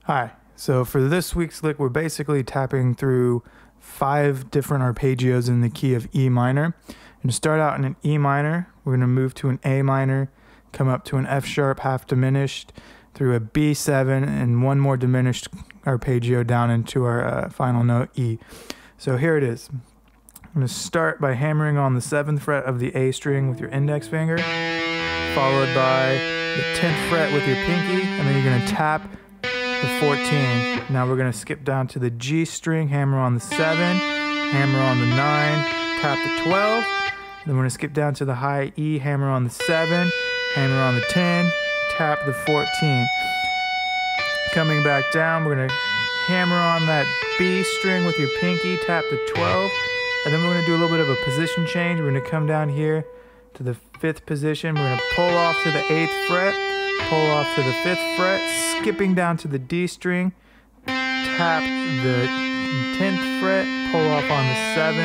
Hi, so for this week's lick, we're basically tapping through 5 different arpeggios in the key of E minor. And to start out in an E minor, we're going to move to an A minor, come up to an F sharp half diminished, through a B7, and one more diminished arpeggio down into our final note E. So here it is. I'm going to start by hammering on the 7th fret of the A string with your index finger, followed by the 10th fret with your pinky, and then you're going to tap the 14. Now we're going to skip down to the G string, hammer on the 7, hammer on the 9, tap the 12. Then we're going to skip down to the high E, hammer on the 7, hammer on the 10, tap the 14. Coming back down, we're going to hammer on that B string with your pinky, tap the 12. And then we're going to do a little bit of a position change. We're going to come down here to the 5th position. We're going to pull off to the 8th fret, pull off to the 5th fret, skipping down to the D string, tap the 10th fret, pull off on the 7,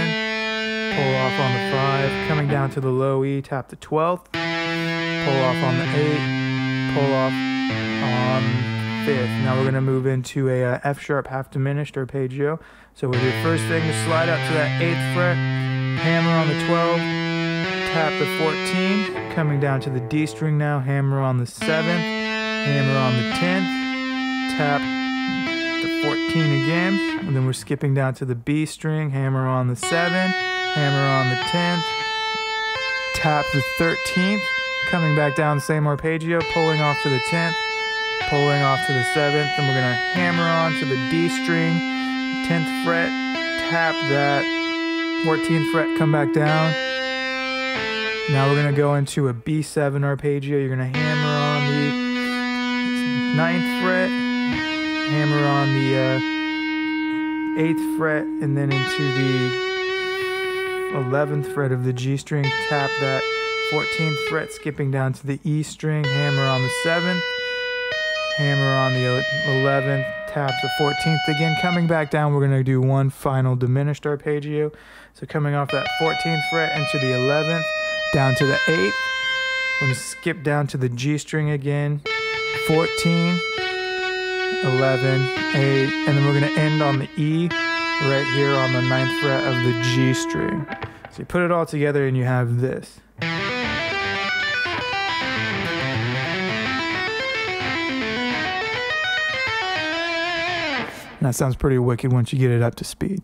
pull off on the 5, coming down to the low E, tap the 12th, pull off on the 8, pull off on 5th. Now we're going to move into a F sharp half diminished arpeggio. So with your first finger, slide up to that 8th fret, hammer on the 12, tap the 14, coming down to the D string now, hammer on the 7th, hammer on the 10th, tap the 14 again, and then we're skipping down to the B string, hammer on the 7, hammer on the 10th, tap the 13th, coming back down the same arpeggio, pulling off to the 10th, pulling off to the 7th, then we're going to hammer on to the D string, 10th fret, tap that 14th fret, come back down. Now we're going to go into a B7 arpeggio. You're going to hammer on the 9th fret, hammer on the 8th fret, and then into the 11th fret of the G string, tap that 14th fret, skipping down to the E string, hammer on the 7th, hammer on the 11th, tap the 14th again. Coming back down, we're going to do one final diminished arpeggio. So coming off that 14th fret into the 11th, down to the 8th, we're going to skip down to the G string again, 14, 11, 8, and then we're going to end on the E right here on the 9th fret of the G string. So you put it all together and you have this. And that sounds pretty wicked once you get it up to speed.